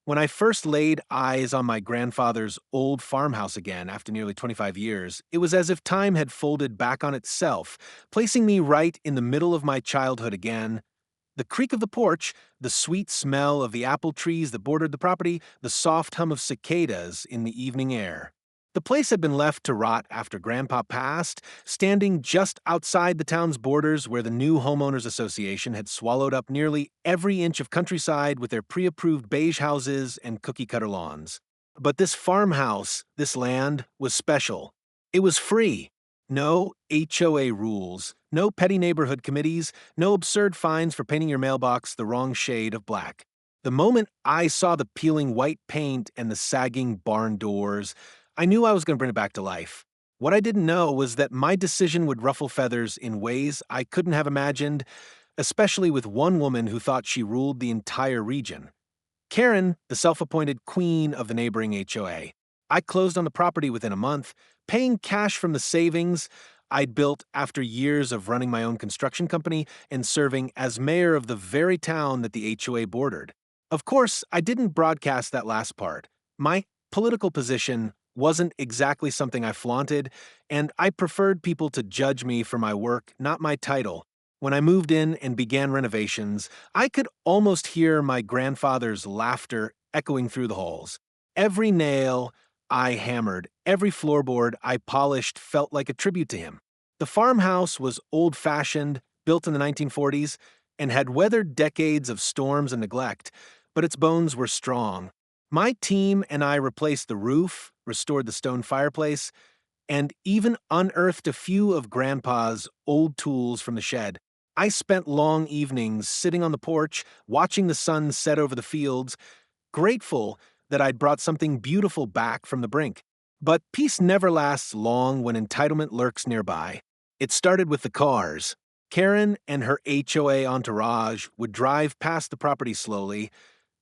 When I first laid eyes on my grandfather's old farmhouse again after nearly 25 years, it was as if time had folded back on itself, placing me right in the middle of my childhood again. The creak of the porch, the sweet smell of the apple trees that bordered the property, the soft hum of cicadas in the evening air. The place had been left to rot after Grandpa passed, standing just outside the town's borders where the new homeowners association had swallowed up nearly every inch of countryside with their pre-approved beige houses and cookie-cutter lawns. But this farmhouse, this land, was special. It was free. No HOA rules, no petty neighborhood committees, no absurd fines for painting your mailbox the wrong shade of black. The moment I saw the peeling white paint and the sagging barn doors, I knew I was going to bring it back to life. What I didn't know was that my decision would ruffle feathers in ways I couldn't have imagined, especially with one woman who thought she ruled the entire region. Karen, the self-appointed queen of the neighboring HOA. I closed on the property within a month, paying cash from the savings I'd built after years of running my own construction company and serving as mayor of the very town that the HOA bordered. Of course, I didn't broadcast that last part. My political position wasn't exactly something I flaunted, and I preferred people to judge me for my work, not my title. When I moved in and began renovations, I could almost hear my grandfather's laughter echoing through the halls. Every nail I hammered, every floorboard I polished felt like a tribute to him. The farmhouse was old-fashioned, built in the 1940s, and had weathered decades of storms and neglect, but its bones were strong. My team and I replaced the roof, restored the stone fireplace, and even unearthed a few of Grandpa's old tools from the shed. I spent long evenings sitting on the porch, watching the sun set over the fields, grateful that I'd brought something beautiful back from the brink. But peace never lasts long when entitlement lurks nearby. It started with the cars. Karen and her HOA entourage would drive past the property slowly,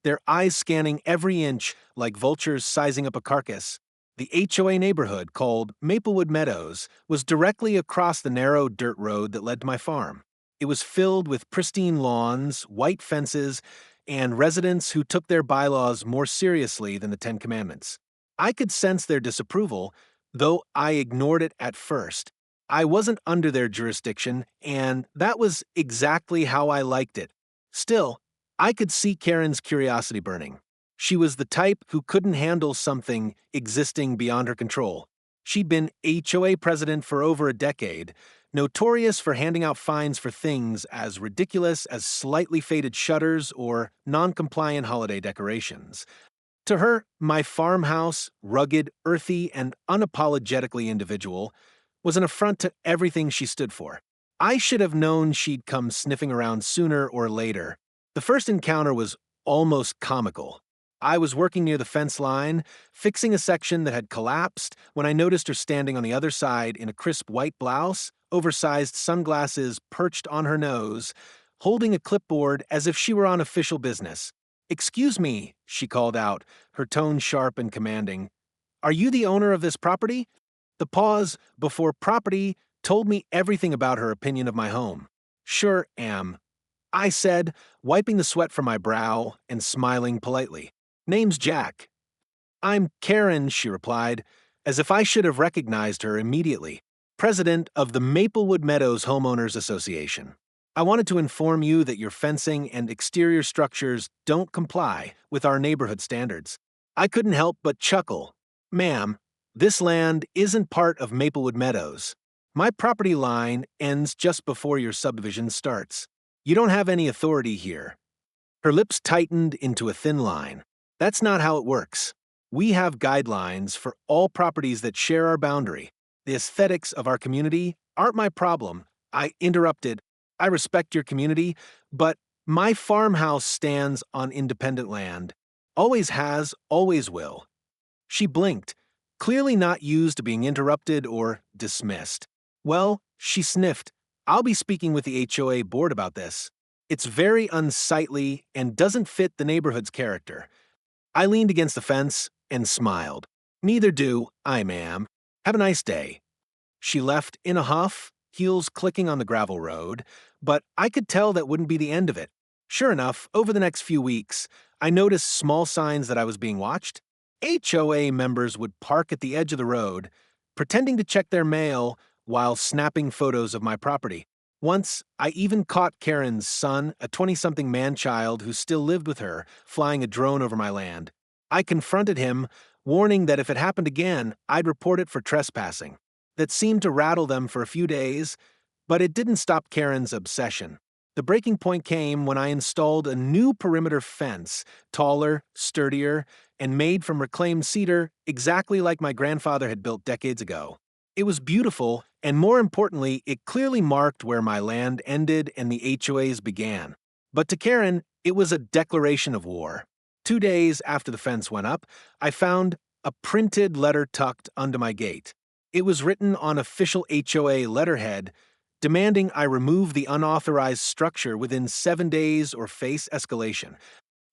their eyes scanning every inch like vultures sizing up a carcass. The HOA neighborhood, called Maplewood Meadows, was directly across the narrow dirt road that led to my farm. It was filled with pristine lawns, white fences, and residents who took their bylaws more seriously than the Ten Commandments. I could sense their disapproval, though I ignored it at first. I wasn't under their jurisdiction, and that was exactly how I liked it. Still, I could see Karen's curiosity burning. She was the type who couldn't handle something existing beyond her control. She'd been HOA president for over a decade, notorious for handing out fines for things as ridiculous as slightly faded shutters or non-compliant holiday decorations. To her, my farmhouse, rugged, earthy, and unapologetically individual, was an affront to everything she stood for. I should have known she'd come sniffing around sooner or later. The first encounter was almost comical. I was working near the fence line, fixing a section that had collapsed, when I noticed her standing on the other side in a crisp white blouse, oversized sunglasses perched on her nose, holding a clipboard as if she were on official business. "Excuse me," she called out, her tone sharp and commanding. "Are you the owner of this property?" The pause before property told me everything about her opinion of my home. "Sure am," I said, wiping the sweat from my brow and smiling politely. "Name's Jack." "I'm Karen," she replied, as if I should have recognized her immediately, president of the Maplewood Meadows Homeowners Association. "I wanted to inform you that your fencing and exterior structures don't comply with our neighborhood standards." I couldn't help but chuckle. "Ma'am, this land isn't part of Maplewood Meadows. My property line ends just before your subdivision starts. You don't have any authority here." Her lips tightened into a thin line. "That's not how it works. We have guidelines for all properties that share our boundary. The aesthetics of our community aren't my problem." I interrupted. "I respect your community, but my farmhouse stands on independent land. Always has, always will." She blinked, clearly not used to being interrupted or dismissed. "Well," she sniffed, "I'll be speaking with the HOA board about this. It's very unsightly and doesn't fit the neighborhood's character." I leaned against the fence and smiled. "Neither do I, ma'am. Have a nice day." She left in a huff, heels clicking on the gravel road, but I could tell that wouldn't be the end of it. Sure enough, over the next few weeks, I noticed small signs that I was being watched. HOA members would park at the edge of the road, pretending to check their mail while snapping photos of my property. Once, I even caught Karen's son, a 20-something man-child who still lived with her, flying a drone over my land. I confronted him, warning that if it happened again, I'd report it for trespassing. That seemed to rattle them for a few days, but it didn't stop Karen's obsession. The breaking point came when I installed a new perimeter fence, taller, sturdier, and made from reclaimed cedar, exactly like my grandfather had built decades ago. It was beautiful, and more importantly, it clearly marked where my land ended and the HOAs began. But to Karen, it was a declaration of war. 2 days after the fence went up, I found a printed letter tucked under my gate. It was written on official HOA letterhead, demanding I remove the unauthorized structure within 7 days or face escalation.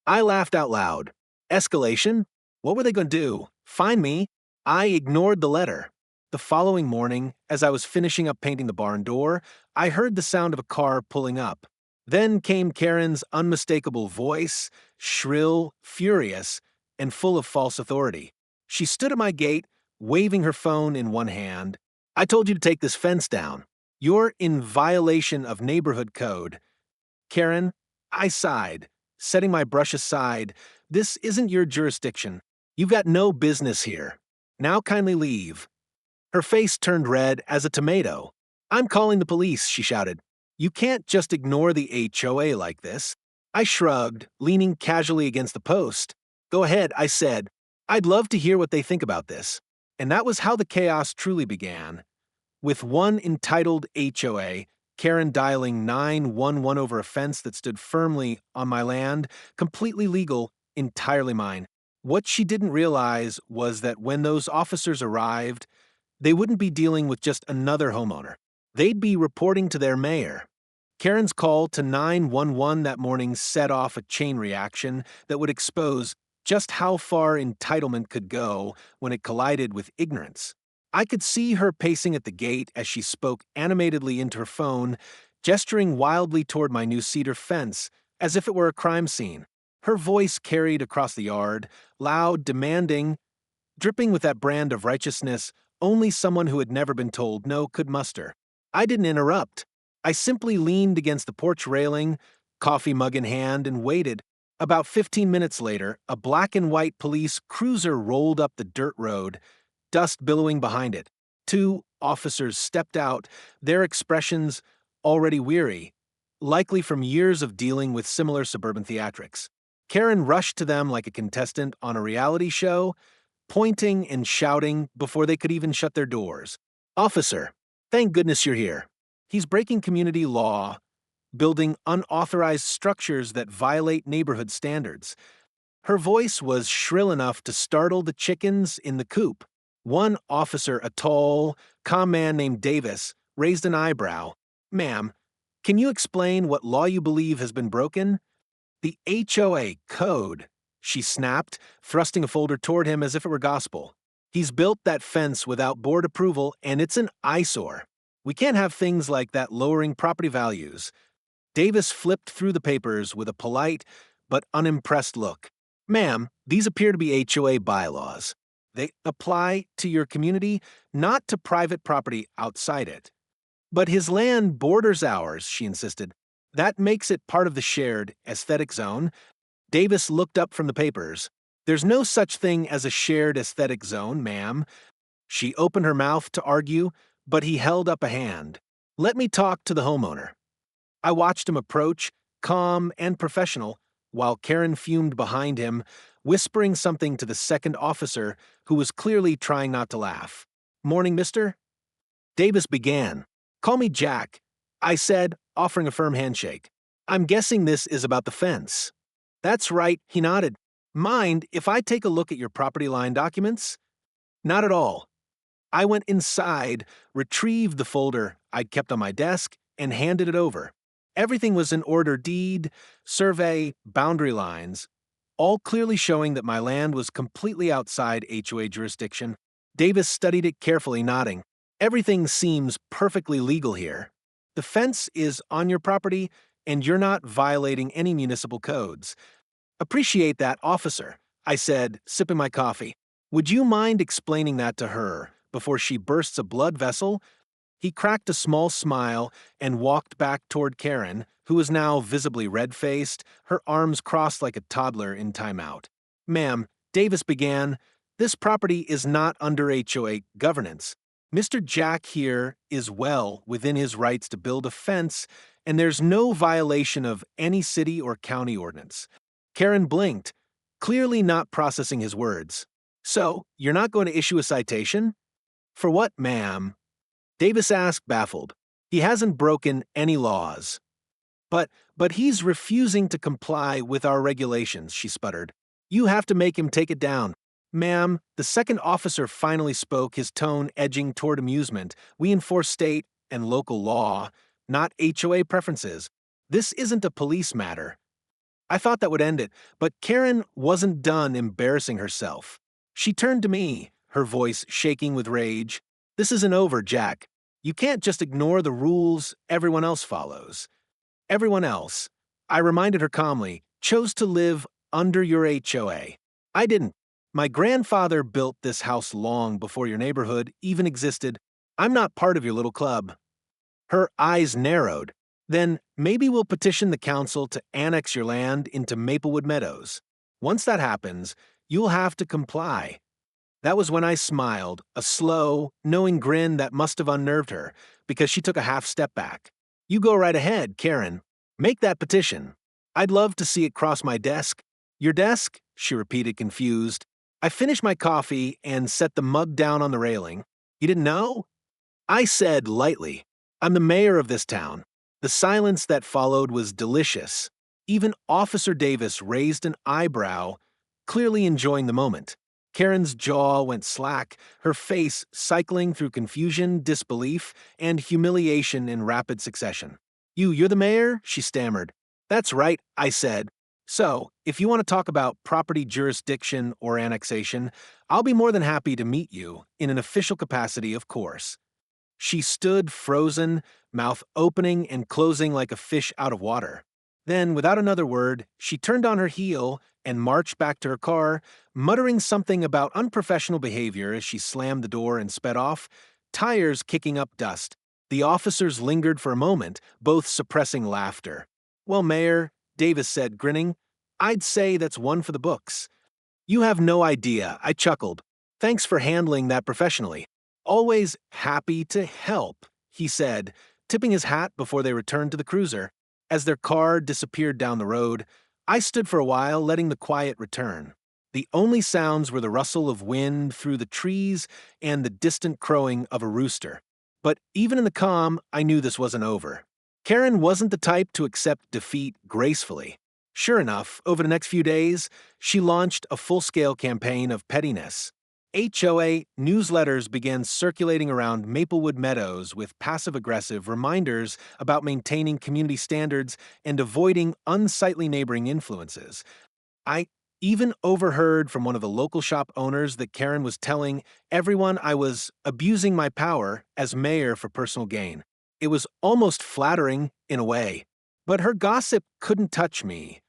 I laughed out loud. Escalation? What were they going to do? Fine me? I ignored the letter. The following morning, as I was finishing up painting the barn door, I heard the sound of a car pulling up. Then came Karen's unmistakable voice, shrill, furious, and full of false authority. She stood at my gate, waving her phone in one hand. I told you to take this fence down. You're in violation of neighborhood code. Karen, I sighed, setting my brush aside. This isn't your jurisdiction. You've got no business here. Now kindly leave. Her face turned red as a tomato. I'm calling the police, she shouted. You can't just ignore the HOA like this. I shrugged, leaning casually against the post. Go ahead, I said. I'd love to hear what they think about this. And that was how the chaos truly began. With one entitled HOA, Karen dialing 911 over a fence that stood firmly on my land, completely legal, entirely mine. What she didn't realize was that when those officers arrived, they wouldn't be dealing with just another homeowner. They'd be reporting to their mayor. Karen's call to 911 that morning set off a chain reaction that would expose just how far entitlement could go when it collided with ignorance. I could see her pacing at the gate as she spoke animatedly into her phone, gesturing wildly toward my new cedar fence, as if it were a crime scene. Her voice carried across the yard, loud, demanding, dripping with that brand of righteousness only someone who had never been told no could muster. I didn't interrupt. I simply leaned against the porch railing, coffee mug in hand, and waited. About 15 minutes later, a black and white police cruiser rolled up the dirt road, dust billowing behind it. 2 officers stepped out, their expressions already weary, likely from years of dealing with similar suburban theatrics. Karen rushed to them like a contestant on a reality show, pointing and shouting before they could even shut their doors. Officer, thank goodness you're here. He's breaking community law, building unauthorized structures that violate neighborhood standards. Her voice was shrill enough to startle the chickens in the coop. One officer, a tall, calm man named Davis, raised an eyebrow. Ma'am, can you explain what law you believe has been broken? The HOA code, she snapped, thrusting a folder toward him as if it were gospel. He's built that fence without board approval, and it's an eyesore. We can't have things like that lowering property values. Davis flipped through the papers with a polite but unimpressed look. Ma'am, these appear to be HOA bylaws. They apply to your community, not to private property outside it. But his land borders ours, she insisted. That makes it part of the shared aesthetic zone. Davis looked up from the papers. There's no such thing as a shared aesthetic zone, ma'am. She opened her mouth to argue, but he held up a hand. Let me talk to the homeowner. I watched him approach, calm and professional, while Karen fumed behind him, whispering something to the second officer, who was clearly trying not to laugh. Morning, mister? Davis began. Call me Jack, I said, offering a firm handshake. I'm guessing this is about the fence. That's right, he nodded. Mind if I take a look at your property line documents? Not at all. I went inside, retrieved the folder I'd kept on my desk, and handed it over. Everything was in order: deed, survey, boundary lines, all clearly showing that my land was completely outside HOA jurisdiction. Davis studied it carefully, nodding. Everything seems perfectly legal here. The fence is on your property, and you're not violating any municipal codes. Appreciate that, officer, I said, sipping my coffee. Would you mind explaining that to her before she bursts a blood vessel? He cracked a small smile and walked back toward Karen, who was now visibly red-faced, her arms crossed like a toddler in timeout. Ma'am, Davis began, this property is not under HOA governance. Mr. Jack here is well within his rights to build a fence, and there's no violation of any city or county ordinance. Karen blinked, clearly not processing his words. So, you're not going to issue a citation? For what, ma'am? Davis asked, baffled. He hasn't broken any laws. But he's refusing to comply with our regulations, she sputtered. You have to make him take it down. Ma'am, the second officer finally spoke, his tone edging toward amusement. We enforce state and local law, not HOA preferences. This isn't a police matter. I thought that would end it, but Karen wasn't done embarrassing herself. She turned to me, her voice shaking with rage. This isn't over, Jack. You can't just ignore the rules everyone else follows. Everyone else, I reminded her calmly, chose to live under your HOA. I didn't. My grandfather built this house long before your neighborhood even existed. I'm not part of your little club. Her eyes narrowed. Then maybe we'll petition the council to annex your land into Maplewood Meadows. Once that happens, you'll have to comply. That was when I smiled, a slow, knowing grin that must have unnerved her, because she took a half step back. You go right ahead, Karen. Make that petition. I'd love to see it cross my desk. Your desk? She repeated, confused. I finished my coffee and set the mug down on the railing. You didn't know? I said lightly, I'm the mayor of this town. The silence that followed was delicious. Even Officer Davis raised an eyebrow, clearly enjoying the moment. Karen's jaw went slack, her face cycling through confusion, disbelief, and humiliation in rapid succession. You're the mayor? She stammered. That's right, I said. So, if you want to talk about property jurisdiction or annexation, I'll be more than happy to meet you, in an official capacity, of course. She stood frozen, mouth opening and closing like a fish out of water. Then, without another word, she turned on her heel and marched back to her car, muttering something about unprofessional behavior as she slammed the door and sped off, tires kicking up dust. The officers lingered for a moment, both suppressing laughter. Well, Mayor, Davis said, grinning, I'd say that's one for the books. You have no idea, I chuckled. Thanks for handling that professionally. Always happy to help, he said, tipping his hat before they returned to the cruiser. As their car disappeared down the road, I stood for a while, letting the quiet return. The only sounds were the rustle of wind through the trees and the distant crowing of a rooster. But even in the calm, I knew this wasn't over. Karen wasn't the type to accept defeat gracefully. Sure enough, over the next few days, she launched a full-scale campaign of pettiness. HOA newsletters began circulating around Maplewood Meadows with passive-aggressive reminders about maintaining community standards and avoiding unsightly neighboring influences. I even overheard from one of the local shop owners that Karen was telling everyone I was abusing my power as mayor for personal gain. It was almost flattering, in a way. But her gossip couldn't touch me.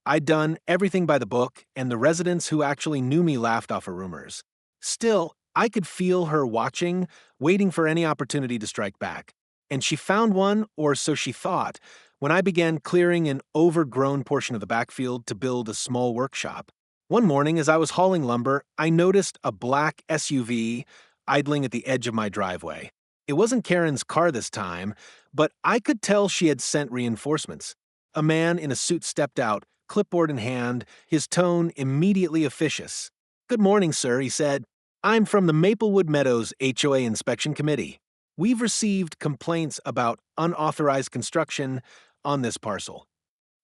I'd done everything by the book, and the residents who actually knew me laughed off her rumors. Still, I could feel her watching, waiting for any opportunity to strike back. And she found one, or so she thought, when I began clearing an overgrown portion of the backfield to build a small workshop. One morning, as I was hauling lumber, I noticed a black SUV idling at the edge of my driveway. It wasn't Karen's car this time, but I could tell she had sent reinforcements. A man in a suit stepped out, clipboard in hand, his tone immediately officious. Good morning, sir, he said. I'm from the Maplewood Meadows HOA Inspection Committee. We've received complaints about unauthorized construction on this parcel.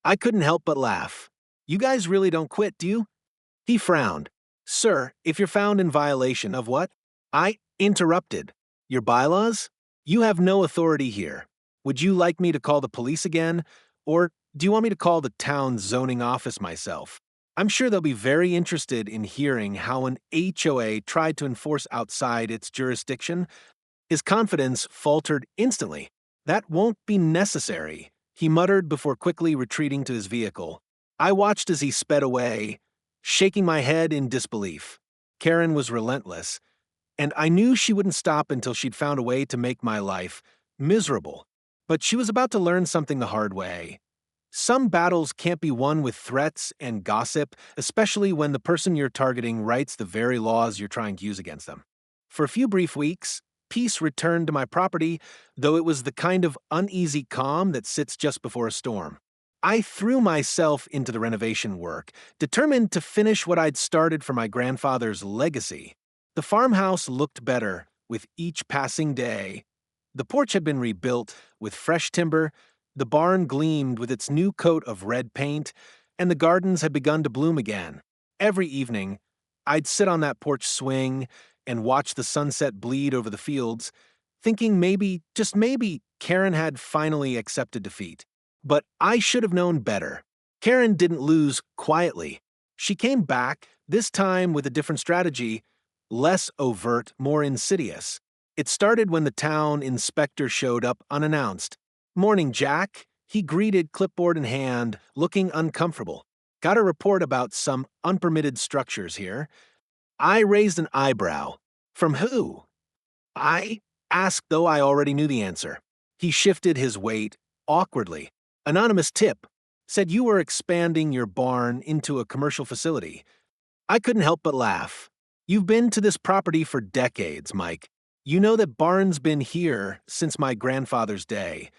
I couldn't help but laugh. You guys really don't quit, do you? He frowned. Sir, if you're found in violation of what? I interrupted. Your bylaws? You have no authority here. Would you like me to call the police again? Or do you want me to call the town zoning office myself? I'm sure they'll be very interested in hearing how an HOA tried to enforce outside its jurisdiction. His confidence faltered instantly. That won't be necessary, he muttered before quickly retreating to his vehicle. I watched as he sped away, shaking my head in disbelief. Karen was relentless, and I knew she wouldn't stop until she'd found a way to make my life miserable. But she was about to learn something the hard way. Some battles can't be won with threats and gossip, especially when the person you're targeting writes the very laws you're trying to use against them. For a few brief weeks, peace returned to my property, though it was the kind of uneasy calm that sits just before a storm. I threw myself into the renovation work, determined to finish what I'd started for my grandfather's legacy. The farmhouse looked better with each passing day. The porch had been rebuilt with fresh timber, the barn gleamed with its new coat of red paint, and the gardens had begun to bloom again. Every evening, I'd sit on that porch swing and watch the sunset bleed over the fields, thinking maybe, just maybe, Karen had finally accepted defeat. But I should have known better. Karen didn't lose quietly. She came back, this time with a different strategy, less overt, more insidious. It started when the town inspector showed up unannounced. "Morning, Jack," he greeted, clipboard in hand, looking uncomfortable. "Got a report about some unpermitted structures here." I raised an eyebrow. "From who?" I asked, though I already knew the answer. He shifted his weight awkwardly. "Anonymous tip. Said you were expanding your barn into a commercial facility." I couldn't help but laugh. "You've been to this property for decades, Mike. You know that barn's been here since my grandfather's day."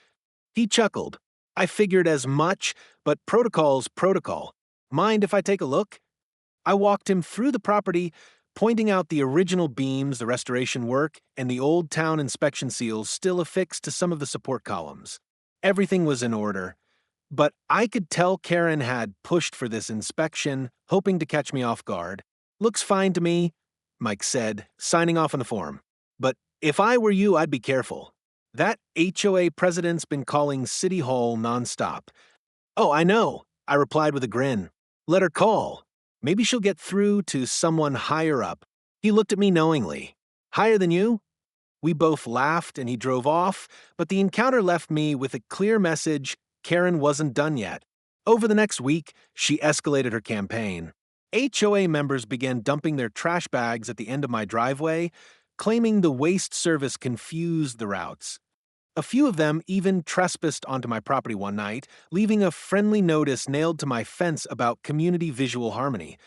He chuckled. "I figured as much, but protocol's protocol. Mind if I take a look?" I walked him through the property, pointing out the original beams, the restoration work, and the old town inspection seals still affixed to some of the support columns. Everything was in order, but I could tell Karen had pushed for this inspection, hoping to catch me off guard. "Looks fine to me," Mike said, signing off on the form. "But if I were you, I'd be careful. That HOA president's been calling City Hall nonstop." "Oh, I know," I replied with a grin. "Let her call. Maybe she'll get through to someone higher up." He looked at me knowingly. "Higher than you?" We both laughed and he drove off, but the encounter left me with a clear message: Karen wasn't done yet. Over the next week, she escalated her campaign. HOA members began dumping their trash bags at the end of my driveway, claiming the waste service confused the routes. A few of them even trespassed onto my property one night, leaving a friendly notice nailed to my fence about community visual harmony.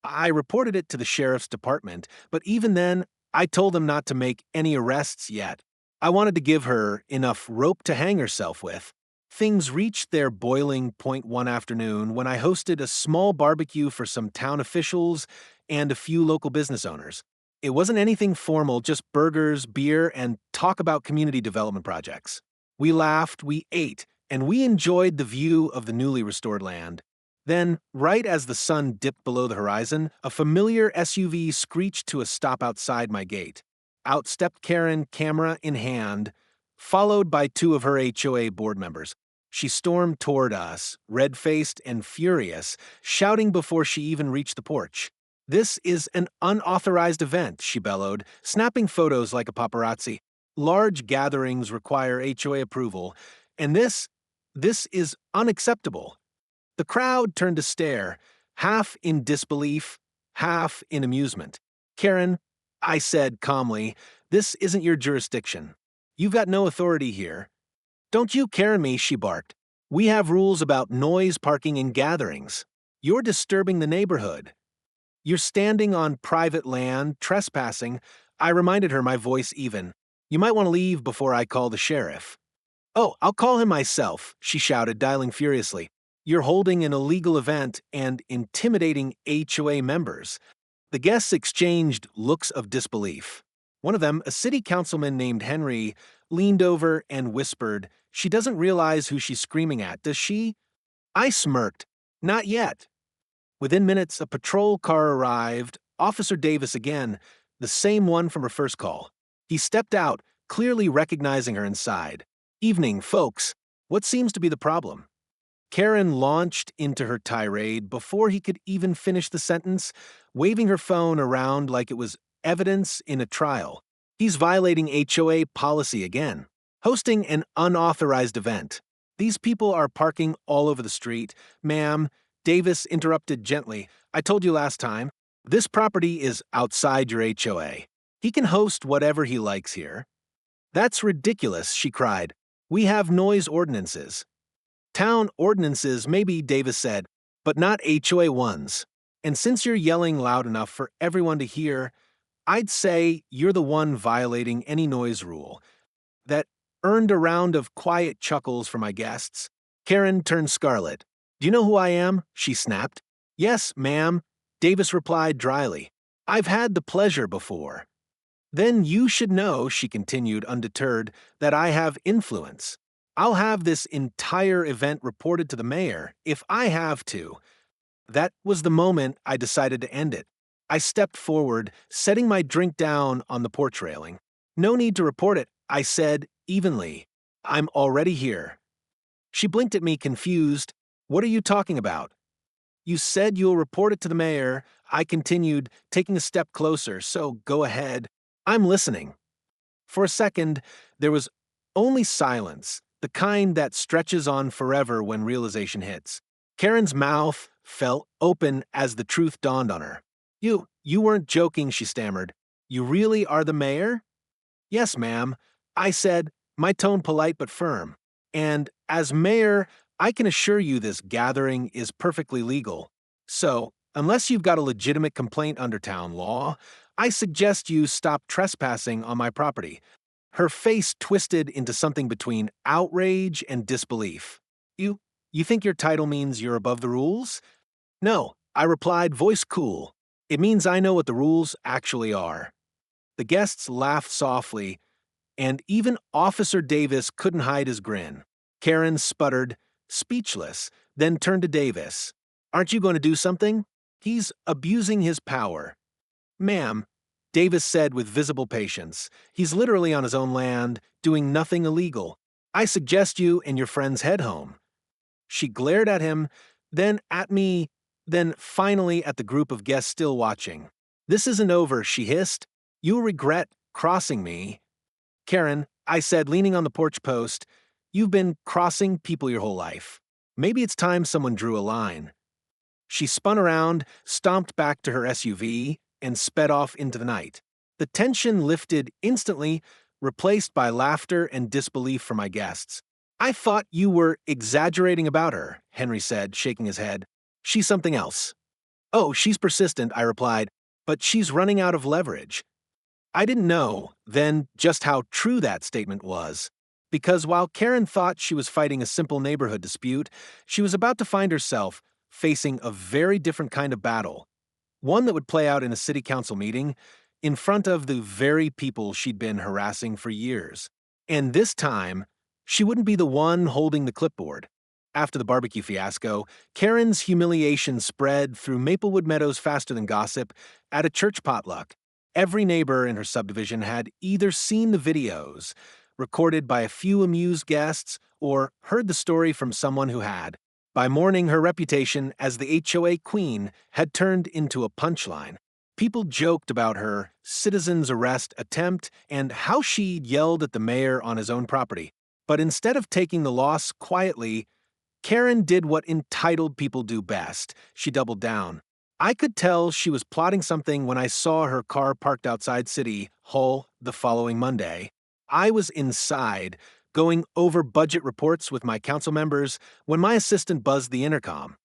I reported it to the sheriff's department, but even then, I told them not to make any arrests yet. I wanted to give her enough rope to hang herself with. Things reached their boiling point one afternoon when I hosted a small barbecue for some town officials and a few local business owners. It wasn't anything formal, just burgers, beer, and talk about community development projects. We laughed, we ate, and we enjoyed the view of the newly restored land. Then, right as the sun dipped below the horizon, a familiar SUV screeched to a stop outside my gate. Out stepped Karen, camera in hand, followed by two of her HOA board members. She stormed toward us, red-faced and furious, shouting before she even reached the porch. "This is an unauthorized event," she bellowed, snapping photos like a paparazzi. "Large gatherings require HOA approval, and this is unacceptable." The crowd turned to stare, half in disbelief, half in amusement. "Karen," I said calmly, "this isn't your jurisdiction. You've got no authority here." "Don't you Karen me," she barked. "We have rules about noise, parking, and gatherings. You're disturbing the neighborhood. You're standing on private land, trespassing." I reminded her, my voice even. "You might want to leave before I call the sheriff." "Oh, I'll call him myself," she shouted, dialing furiously. "You're holding an illegal event and intimidating HOA members." The guests exchanged looks of disbelief. One of them, a city councilman named Henry, leaned over and whispered, "She doesn't realize who she's screaming at, does she?" I smirked. "Not yet." Within minutes, a patrol car arrived, Officer Davis again, the same one from her first call. He stepped out, clearly recognizing her inside. "Evening, folks. What seems to be the problem?" Karen launched into her tirade before he could even finish the sentence, waving her phone around like it was evidence in a trial. "He's violating HOA policy again. Hosting an unauthorized event. These people are parking all over the street. Ma'am, Davis interrupted gently. I told you last time. This property is outside your HOA. He can host whatever he likes here. That's ridiculous, she cried. We have noise ordinances. Town ordinances, maybe, Davis said, but not HOA ones. And since you're yelling loud enough for everyone to hear, I'd say you're the one violating any noise rule. That earned a round of quiet chuckles from my guests. Karen turned scarlet. Do you know who I am? She snapped. Yes, ma'am, Davis replied dryly. I've had the pleasure before. Then you should know, she continued undeterred, that I have influence. I'll have this entire event reported to the mayor if I have to. That was the moment I decided to end it. I stepped forward, setting my drink down on the porch railing. No need to report it, I said evenly. I'm already here. She blinked at me, confused. What are you talking about? You said you'll report it to the mayor, I continued, taking a step closer, so go ahead. I'm listening. For a second, there was only silence, the kind that stretches on forever when realization hits. Karen's mouth fell open as the truth dawned on her. You weren't joking, she stammered. You really are the mayor? Yes, ma'am, I said, my tone polite but firm. And as mayor, I can assure you this gathering is perfectly legal. So, unless you've got a legitimate complaint under town law, I suggest you stop trespassing on my property. Her face twisted into something between outrage and disbelief. You think your title means you're above the rules? No, I replied, voice cool. It means I know what the rules actually are. The guests laughed softly, and even Officer Davis couldn't hide his grin. Karen sputtered, speechless, then turned to Davis. Aren't you going to do something? He's abusing his power. Ma'am, Davis said with visible patience, he's literally on his own land, doing nothing illegal. I suggest you and your friends head home. She glared at him, then at me, then finally at the group of guests still watching. This isn't over, she hissed. You'll regret crossing me. Karen, I said, leaning on the porch post, you've been crossing people your whole life. Maybe it's time someone drew a line. She spun around, stomped back to her SUV, and sped off into the night. The tension lifted instantly, replaced by laughter and disbelief from my guests. I thought you were exaggerating about her, Henry said, shaking his head. She's something else. Oh, she's persistent, I replied, but she's running out of leverage. I didn't know, then, just how true that statement was. Because while Karen thought she was fighting a simple neighborhood dispute, she was about to find herself facing a very different kind of battle. One that would play out in a city council meeting, in front of the very people she'd been harassing for years. And this time, she wouldn't be the one holding the clipboard. After the barbecue fiasco, Karen's humiliation spread through Maplewood Meadows faster than gossip at a church potluck. Every neighbor in her subdivision had either seen the videos, recorded by a few amused guests, or heard the story from someone who had. By morning, her reputation as the HOA queen had turned into a punchline. People joked about her citizen's arrest attempt and how she yelled at the mayor on his own property. But instead of taking the loss quietly, Karen did what entitled people do best. She doubled down. I could tell she was plotting something when I saw her car parked outside City Hall the following Monday. I was inside, going over budget reports with my council members, when my assistant buzzed the intercom.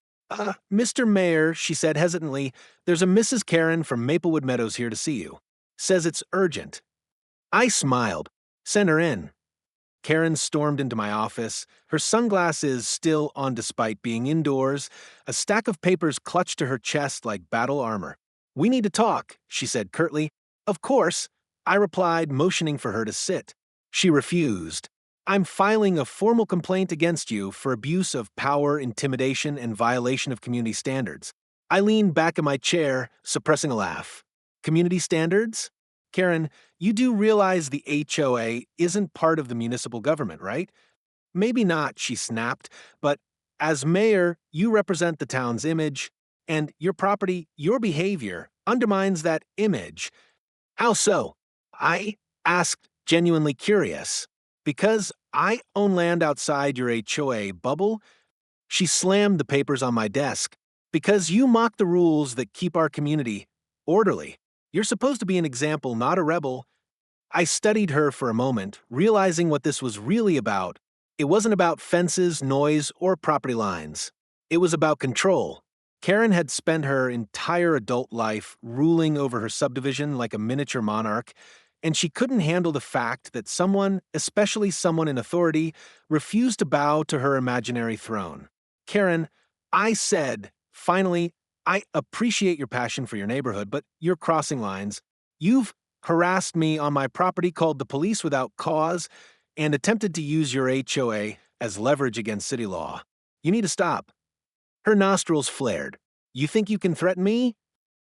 Mr. Mayor, she said hesitantly, there's a Mrs. Karen from Maplewood Meadows here to see you. Says it's urgent. I smiled. Send her in. Karen stormed into my office, her sunglasses still on despite being indoors, a stack of papers clutched to her chest like battle armor. We need to talk, she said curtly. Of course, I replied, motioning for her to sit. She refused. I'm filing a formal complaint against you for abuse of power, intimidation, and violation of community standards. I leaned back in my chair, suppressing a laugh. Community standards? Karen, you do realize the HOA isn't part of the municipal government, right? Maybe not, she snapped, but as mayor, you represent the town's image, and your property, your behavior, undermines that image. How so? I asked, genuinely curious. Because I own land outside your HOA bubble? She slammed the papers on my desk. Because you mock the rules that keep our community orderly. You're supposed to be an example, not a rebel. I studied her for a moment, realizing what this was really about. It wasn't about fences, noise, or property lines. It was about control. Karen had spent her entire adult life ruling over her subdivision like a miniature monarch, and she couldn't handle the fact that someone, especially someone in authority, refused to bow to her imaginary throne. Karen, I said, finally, I appreciate your passion for your neighborhood, but you're crossing lines. You've harassed me on my property, called the police without cause, and attempted to use your HOA as leverage against city law. You need to stop. Her nostrils flared. You think you can threaten me?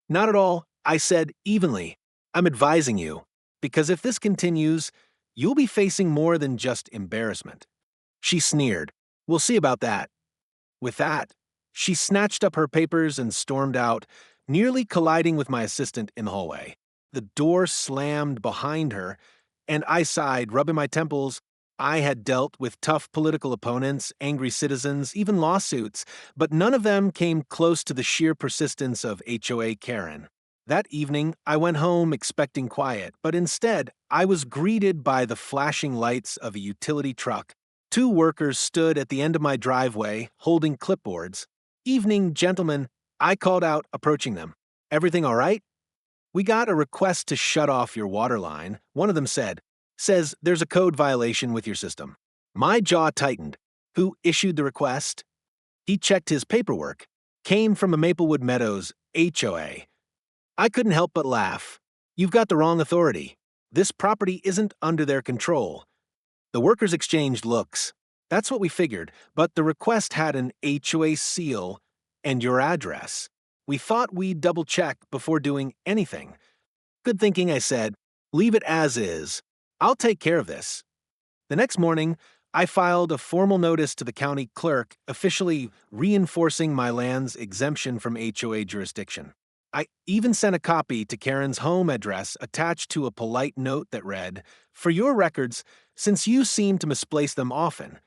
Not at all, I said evenly. I'm advising you, because if this continues, you'll be facing more than just embarrassment. She sneered. We'll see about that. With that, she snatched up her papers and stormed out, nearly colliding with my assistant in the hallway. The door slammed behind her, and I sighed, rubbing my temples. I had dealt with tough political opponents, angry citizens, even lawsuits, but none of them came close to the sheer persistence of HOA Karen. That evening, I went home expecting quiet, but instead, I was greeted by the flashing lights of a utility truck. Two workers stood at the end of my driveway, holding clipboards. Evening, gentlemen, I called out, approaching them. Everything all right? We got a request to shut off your water line, one of them said. Says there's a code violation with your system. My jaw tightened. Who issued the request? He checked his paperwork. Came from a Maplewood Meadows HOA. I couldn't help but laugh. You've got the wrong authority. This property isn't under their control. The workers exchanged looks. That's what we figured, but the request had an HOA seal and your address. We thought we'd double-check before doing anything. Good thinking, I said. Leave it as is. I'll take care of this. The next morning, I filed a formal notice to the county clerk, officially reinforcing my land's exemption from HOA jurisdiction. I even sent a copy to Karen's home address attached to a polite note that read, "For your records, since you seem to misplace them often."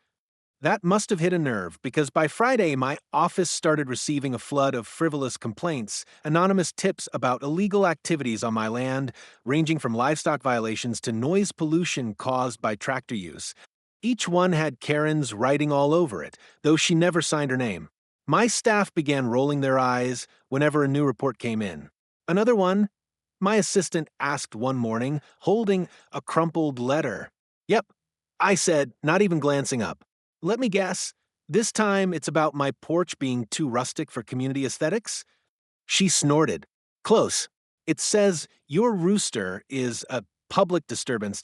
That must have hit a nerve, because by Friday my office started receiving a flood of frivolous complaints, anonymous tips about illegal activities on my land, ranging from livestock violations to noise pollution caused by tractor use. Each one had Karen's writing all over it, though she never signed her name. My staff began rolling their eyes whenever a new report came in. Another one? My assistant asked one morning, holding a crumpled letter. Yep, I said, not even glancing up. Let me guess, this time it's about my porch being too rustic for community aesthetics? She snorted. Close. It says your rooster is a public disturbance.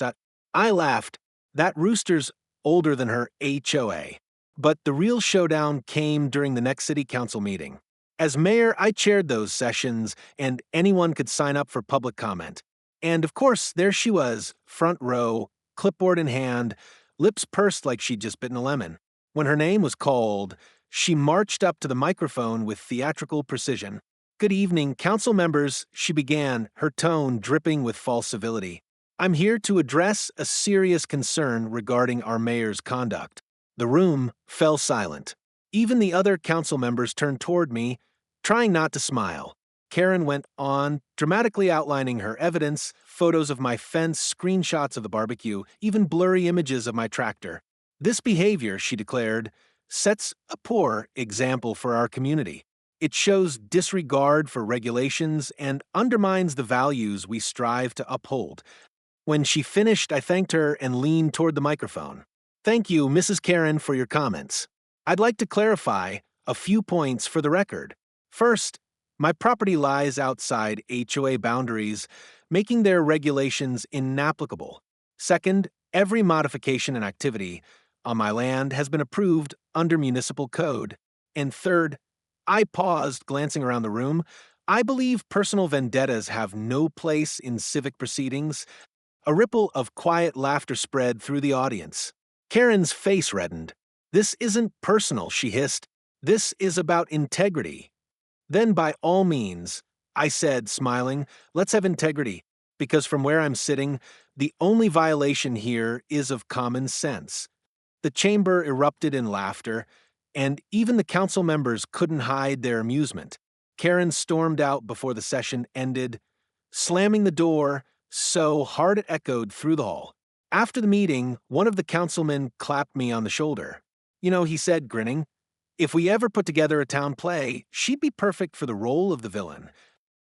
I laughed. That rooster's older than her HOA. But the real showdown came during the next city council meeting. As mayor, I chaired those sessions, and anyone could sign up for public comment. And of course, there she was, front row, clipboard in hand, lips pursed like she'd just bitten a lemon. When her name was called, she marched up to the microphone with theatrical precision. Good evening, council members, she began, her tone dripping with false civility. I'm here to address a serious concern regarding our mayor's conduct. The room fell silent. Even the other council members turned toward me, trying not to smile. Karen went on, dramatically outlining her evidence, photos of my fence, screenshots of the barbecue, even blurry images of my tractor. This behavior, she declared, sets a poor example for our community. It shows disregard for regulations and undermines the values we strive to uphold. When she finished, I thanked her and leaned toward the microphone. Thank you, Mrs. Karen, for your comments. I'd like to clarify a few points for the record. First, my property lies outside HOA boundaries, making their regulations inapplicable. Second, every modification and activity on my land has been approved under municipal code. And third, I paused, glancing around the room. I believe personal vendettas have no place in civic proceedings. A ripple of quiet laughter spread through the audience. Karen's face reddened. This isn't personal, she hissed. This is about integrity. Then by all means, I said, smiling, let's have integrity, because from where I'm sitting, the only violation here is of common sense. The chamber erupted in laughter, and even the council members couldn't hide their amusement. Karen stormed out before the session ended, slamming the door so hard it echoed through the hall. After the meeting, one of the councilmen clapped me on the shoulder. You know, he said, grinning, if we ever put together a town play, she'd be perfect for the role of the villain.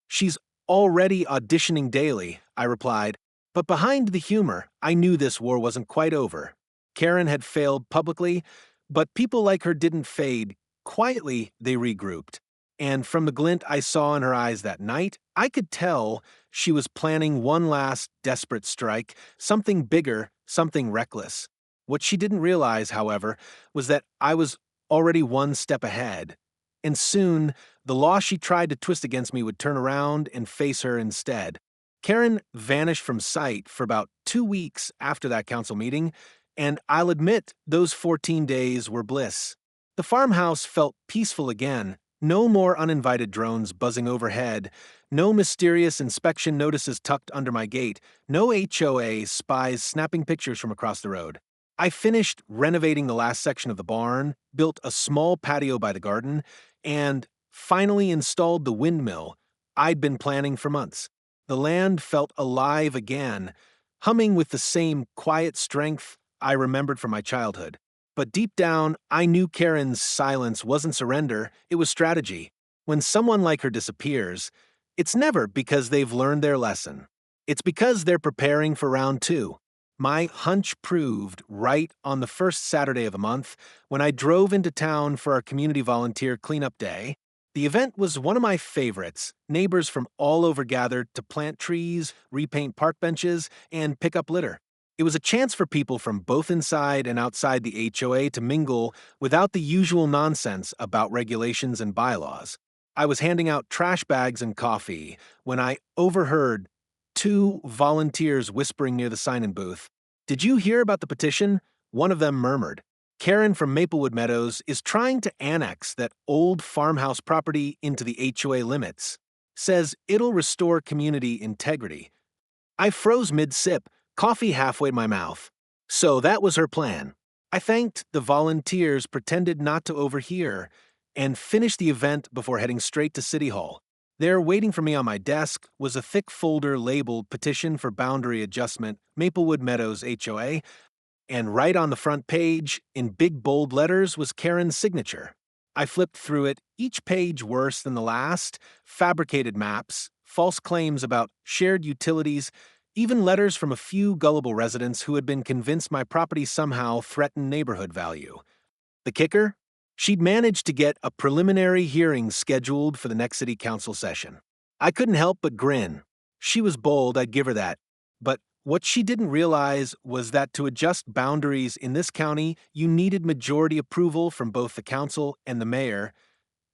She's already auditioning daily, I replied, but behind the humor, I knew this war wasn't quite over. Karen had failed publicly, but people like her didn't fade. Quietly, they regrouped. And from the glint I saw in her eyes that night, I could tell she was planning one last desperate strike, something bigger, something reckless. What she didn't realize, however, was that I was already one step ahead. And soon, the law she tried to twist against me would turn around and face her instead. Karen vanished from sight for about 2 weeks after that council meeting, and I'll admit those 14 days were bliss. The farmhouse felt peaceful again. No more uninvited drones buzzing overhead, no mysterious inspection notices tucked under my gate, no HOA spies snapping pictures from across the road. I finished renovating the last section of the barn, built a small patio by the garden, and finally installed the windmill I'd been planning for months. The land felt alive again, humming with the same quiet strength I remembered from my childhood. But deep down, I knew Karen's silence wasn't surrender, it was strategy. When someone like her disappears, it's never because they've learned their lesson. It's because they're preparing for round two. My hunch proved right on the first Saturday of the month when I drove into town for our community volunteer cleanup day. The event was one of my favorites. Neighbors from all over gathered to plant trees, repaint park benches, and pick up litter. It was a chance for people from both inside and outside the HOA to mingle without the usual nonsense about regulations and bylaws. I was handing out trash bags and coffee when I overheard two volunteers whispering near the sign-in booth. Did you hear about the petition? One of them murmured. Karen from Maplewood Meadows is trying to annex that old farmhouse property into the HOA limits. Says it'll restore community integrity. I froze mid-sip, coffee halfway to my mouth. So that was her plan. I thanked the volunteers, pretended not to overhear, and finished the event before heading straight to City Hall. There, waiting for me on my desk, was a thick folder labeled Petition for Boundary Adjustment, Maplewood Meadows HOA, and right on the front page, in big bold letters, was Karen's signature. I flipped through it, each page worse than the last, fabricated maps, false claims about shared utilities, even letters from a few gullible residents who had been convinced my property somehow threatened neighborhood value. The kicker? She'd managed to get a preliminary hearing scheduled for the next city council session. I couldn't help but grin. She was bold, I'd give her that. But what she didn't realize was that to adjust boundaries in this county, you needed majority approval from both the council and the mayor,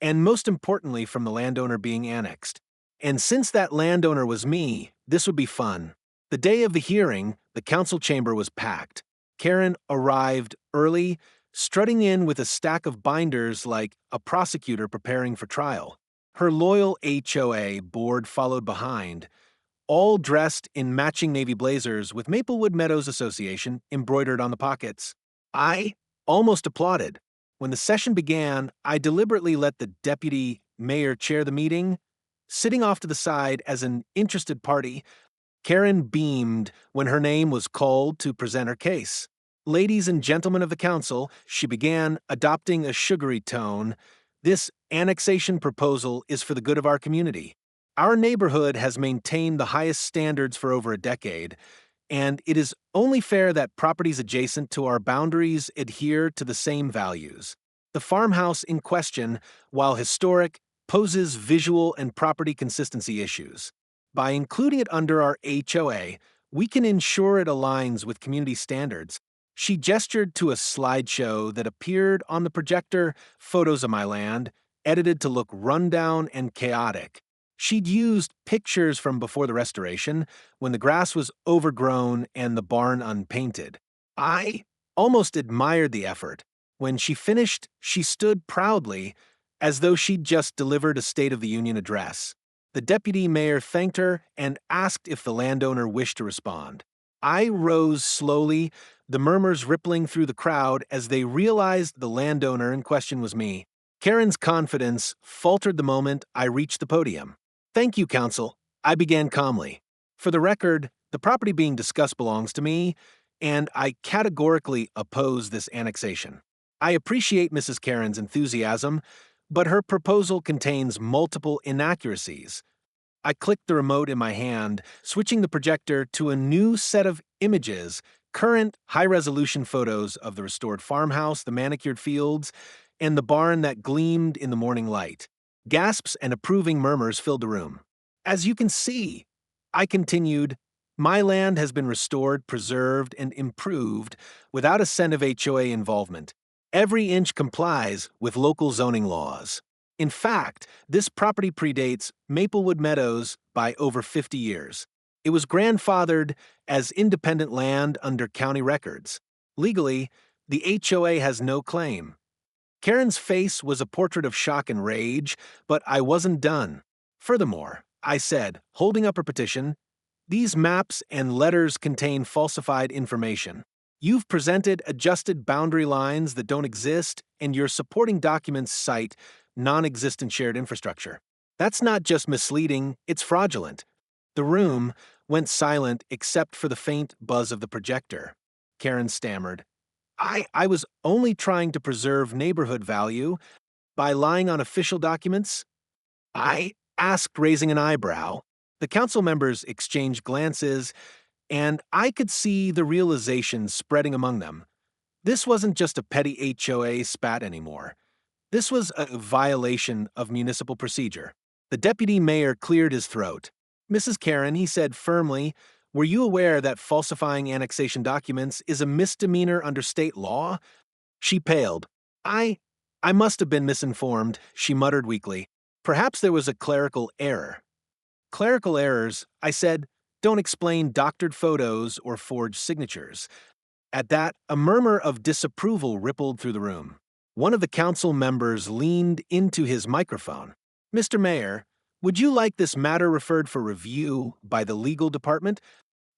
and most importantly from the landowner being annexed. And since that landowner was me, this would be fun. The day of the hearing, the council chamber was packed. Karen arrived early, strutting in with a stack of binders like a prosecutor preparing for trial. Her loyal HOA board followed behind, all dressed in matching navy blazers with Maplewood Meadows Association embroidered on the pockets. I almost applauded. When the session began, I deliberately let the deputy mayor chair the meeting. Sitting off to the side as an interested party, Karen beamed when her name was called to present her case. Ladies and gentlemen of the council, she began, adopting a sugary tone. This annexation proposal is for the good of our community. Our neighborhood has maintained the highest standards for over a decade, and it is only fair that properties adjacent to our boundaries adhere to the same values. The farmhouse in question, while historic, poses visual and property consistency issues. By including it under our HOA, we can ensure it aligns with community standards. She gestured to a slideshow that appeared on the projector, photos of my land, edited to look rundown and chaotic. She'd used pictures from before the restoration, when the grass was overgrown and the barn unpainted. I almost admired the effort. When she finished, she stood proudly, as though she'd just delivered a State of the Union address. The deputy mayor thanked her and asked if the landowner wished to respond. I rose slowly, the murmurs rippling through the crowd as they realized the landowner in question was me. Karen's confidence faltered the moment I reached the podium. "Thank you, counsel," I began calmly. "For the record, the property being discussed belongs to me, and I categorically oppose this annexation. I appreciate Mrs. Karen's enthusiasm, but her proposal contains multiple inaccuracies." I clicked the remote in my hand, switching the projector to a new set of images, current high-resolution photos of the restored farmhouse, the manicured fields, and the barn that gleamed in the morning light. Gasps and approving murmurs filled the room. "As you can see," I continued, "my land has been restored, preserved, and improved without a cent of HOA involvement. Every inch complies with local zoning laws. In fact, this property predates Maplewood Meadows by over 50 years. It was grandfathered as independent land under county records. Legally, the HOA has no claim." Karen's face was a portrait of shock and rage, but I wasn't done. "Furthermore," I said, holding up her petition, "these maps and letters contain falsified information. You've presented adjusted boundary lines that don't exist, and your supporting documents cite non-existent shared infrastructure. That's not just misleading, it's fraudulent." The room went silent except for the faint buzz of the projector. Karen stammered, I was only trying to preserve neighborhood value by lying on official documents." I asked, raising an eyebrow. The council members exchanged glances, and I could see the realization spreading among them. This wasn't just a petty HOA spat anymore. This was a violation of municipal procedure. The deputy mayor cleared his throat. "Mrs. Karen," he said firmly, "were you aware that falsifying annexation documents is a misdemeanor under state law?" She paled. I must have been misinformed," she muttered weakly. "Perhaps there was a clerical error." "Clerical errors," I said, "don't explain doctored photos or forged signatures." At that, a murmur of disapproval rippled through the room. One of the council members leaned into his microphone. "Mr. Mayor, would you like this matter referred for review by the legal department?"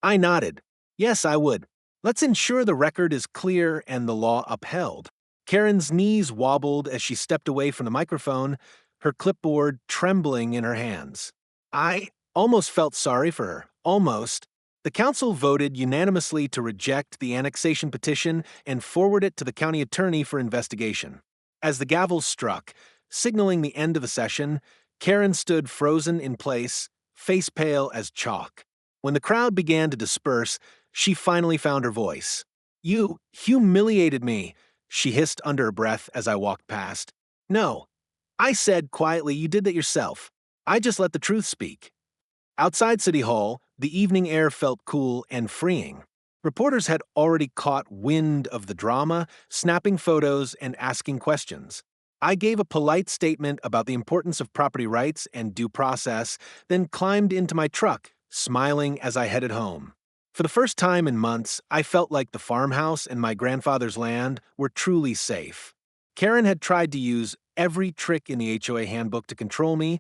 I nodded. "Yes, I would. Let's ensure the record is clear and the law upheld." Karen's knees wobbled as she stepped away from the microphone, her clipboard trembling in her hands. I almost felt sorry for her. Almost. The council voted unanimously to reject the annexation petition and forward it to the county attorney for investigation. As the gavel struck, signaling the end of the session, Karen stood frozen in place, face pale as chalk. When the crowd began to disperse, she finally found her voice. "You humiliated me," she hissed under her breath as I walked past. "No," I said quietly, "you did that yourself. I just let the truth speak." Outside City Hall, the evening air felt cool and freeing. Reporters had already caught wind of the drama, snapping photos and asking questions. I gave a polite statement about the importance of property rights and due process, then climbed into my truck, smiling as I headed home. For the first time in months, I felt like the farmhouse and my grandfather's land were truly safe. Karen had tried to use every trick in the HOA handbook to control me,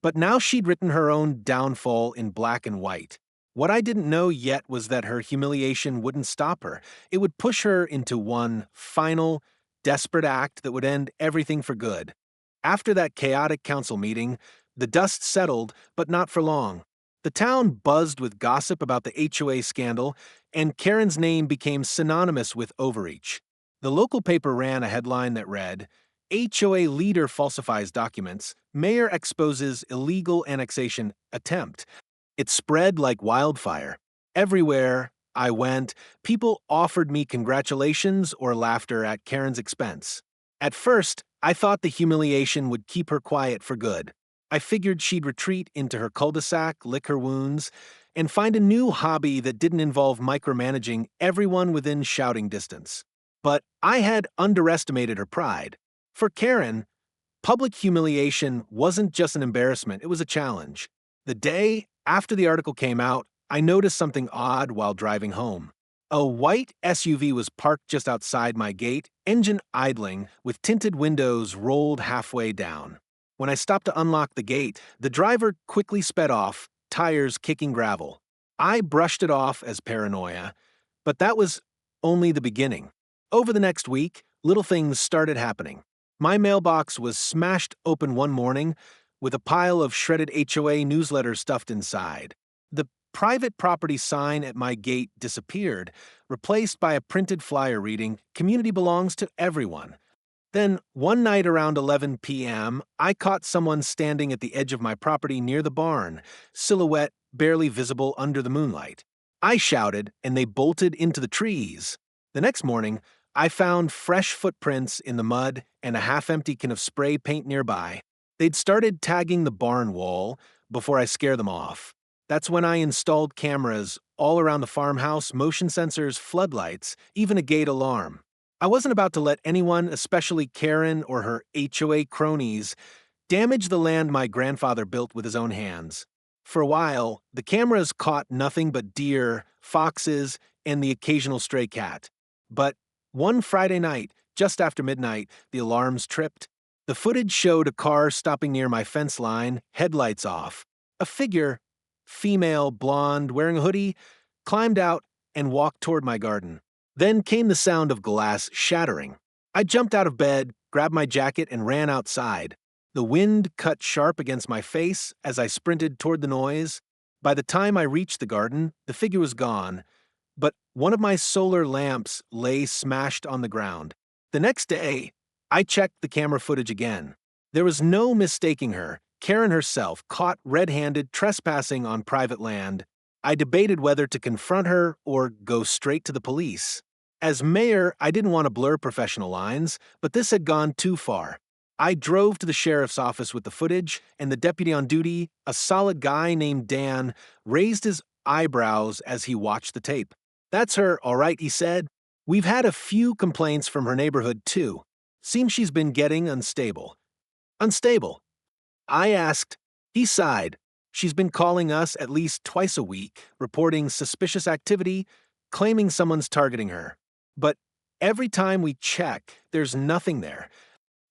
but now she'd written her own downfall in black and white. What I didn't know yet was that her humiliation wouldn't stop her. It would push her into one final, desperate act that would end everything for good. After that chaotic council meeting, the dust settled, but not for long. The town buzzed with gossip about the HOA scandal, and Karen's name became synonymous with overreach. The local paper ran a headline that read, "HOA leader falsifies documents, mayor exposes illegal annexation attempt." It spread like wildfire. Everywhere I went, people offered me congratulations or laughter at Karen's expense. At first, I thought the humiliation would keep her quiet for good. I figured she'd retreat into her cul-de-sac, lick her wounds, and find a new hobby that didn't involve micromanaging everyone within shouting distance. But I had underestimated her pride. For Karen, public humiliation wasn't just an embarrassment, it was a challenge. The day after the article came out, I noticed something odd while driving home. A white SUV was parked just outside my gate, engine idling, with tinted windows rolled halfway down. When I stopped to unlock the gate, the driver quickly sped off, tires kicking gravel. I brushed it off as paranoia, but that was only the beginning. Over the next week, little things started happening. My mailbox was smashed open one morning with a pile of shredded HOA newsletters stuffed inside. The private property sign at my gate disappeared, replaced by a printed flyer reading, "Community belongs to everyone." Then, one night around 11 p.m., I caught someone standing at the edge of my property near the barn, silhouette barely visible under the moonlight. I shouted, and they bolted into the trees. The next morning, I found fresh footprints in the mud and a half-empty can of spray paint nearby. They'd started tagging the barn wall before I scare them off. That's when I installed cameras all around the farmhouse, motion sensors, floodlights, even a gate alarm. I wasn't about to let anyone, especially Karen or her HOA cronies, damage the land my grandfather built with his own hands. For a while, the cameras caught nothing but deer, foxes, and the occasional stray cat. But one Friday night, just after midnight, the alarms tripped. The footage showed a car stopping near my fence line, headlights off. A figure, female, blonde, wearing a hoodie, climbed out and walked toward my garden. Then came the sound of glass shattering. I jumped out of bed, grabbed my jacket, and ran outside. The wind cut sharp against my face as I sprinted toward the noise. By the time I reached the garden, the figure was gone, but one of my solar lamps lay smashed on the ground. The next day, I checked the camera footage again. There was no mistaking her, Karen herself, caught red-handed trespassing on private land. I debated whether to confront her or go straight to the police. As mayor, I didn't want to blur professional lines, but this had gone too far. I drove to the sheriff's office with the footage, and the deputy on duty, a solid guy named Dan, raised his eyebrows as he watched the tape. "That's her, all right," he said. "We've had a few complaints from her neighborhood, too. Seems she's been getting unstable." "Unstable?" I asked. He sighed. "She's been calling us at least twice a week, reporting suspicious activity, claiming someone's targeting her. But every time we check, there's nothing there."